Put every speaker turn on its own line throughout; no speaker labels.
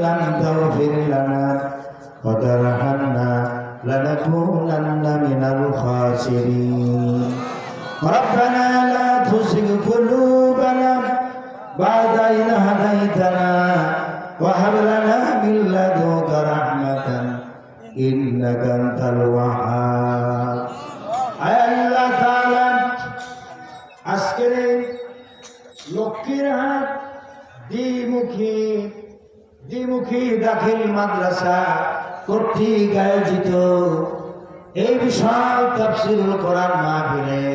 লাম তাগফির লানা ওয়া তারহামনা লানাকুনান্না মিনাল খাসিরিন রব্বানা লা তুযিগ কুলুবানা বা'দা ইয হাদাইতানা ওয়া হাব লানা মিন লাদুনকা রাহমাতান ইন্নাকা আনতাল ওয়াহ্হাব। আয় আল্লাহ তাআলা, আজকের লক্ষ্মীরহাট দ্বিমুখী দাখিল মাদ্রাসা কর্তৃক আয়োজিত এই বিশাল তাফসীরুল কোরআন মাহফিলে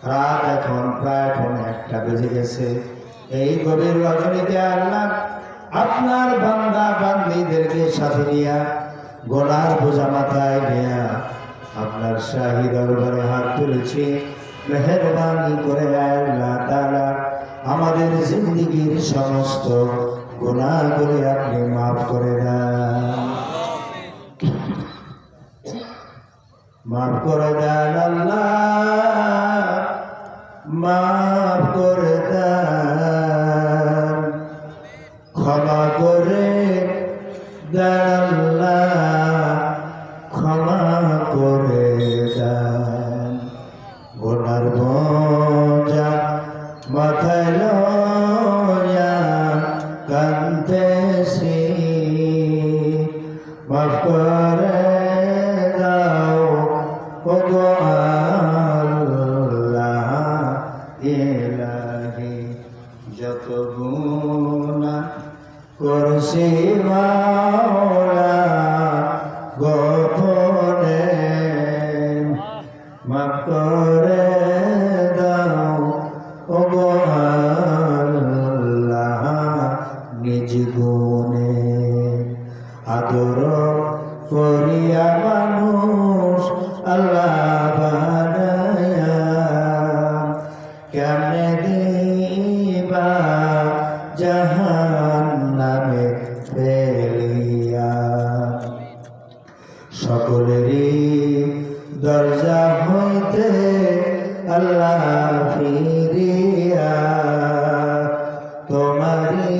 রাত এখন প্রায় 1টা বেজে গেছে। এই গভীর রজনীতে আল্লাহ আপনার বান্দা বান্দীদেরকে সাথে নিয়ে গোনার বোঝা মাথায় নিয়ে আপনার শাহী দরবারে হাত তুলেছি। মেহেরবানি করে আল্লাহ তাআলা আমাদের জিন্দেগীর সমস্ত গুনাহগুলি আপনি মাফ করে দেন, মাফ করে দেন আল্লাহ, মাফ করে দেন, ক্ষমা করে দেন আল্লাহ, ক্ষমা করে দেন। গুনার বোঝা মাথায় লইয়া কাঁদতেছি, মাফ করে দাও ওগো আল্লাহ ইলাহি। যত গুনাহ করছি মাওলা গোপনে, মাফ করে দাও ওগো আল্লাহ নিজ গুণে। আদর করিয়া মানুষ আল্লাহ বানায়া কেমনে দিবা জাহান্নামে ফেলিয়া। সকলেরই দরজা হইতে আল্লাহ ফিরিয়া তোমারি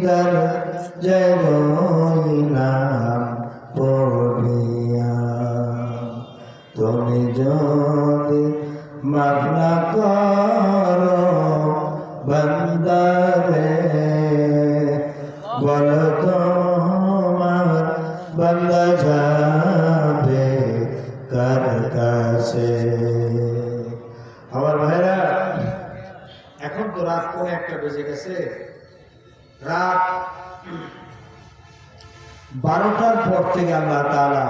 দরজায় রইলাম পড়িয়া। তুমি যদি মাফ না করো বান্দারে, বলো তোমার বান্দা যাবে কার কাছে। আমার ভাইরা, এখন তো রাত 1টা বেজে গেছে। রাত 12টার পর থেকে আল্লাহ তাআলা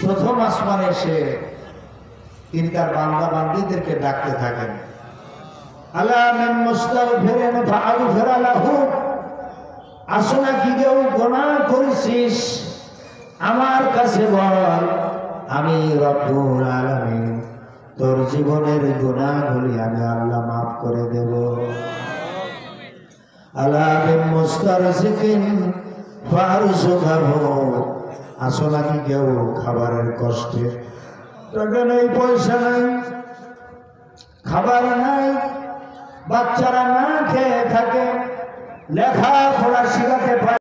প্রথম আসমানে এসে তিনি তার বান্দা বান্দীদেরকে ডাকতে থাকেন। আলা মিন মুস্তাগফিরিন ফাগফির লাহু, আসো না কি কেউ গুনাহ করেছিস আমার কাছে বল, আমি রব্বুল আলামিন তোর জীবনের গুনাহগুলি আমি আল্লাহ মাফ করে দেব। আলা মিন মুস্তারজিকিন ফারজুকাহু, আসো না কি কেউ খাবারের কষ্টে, টাকা নেই, পয়সা নাই, খাবার নাই, বাচ্চারা না খেয়ে থাকে, লেখাপড়া শিখাতে পারে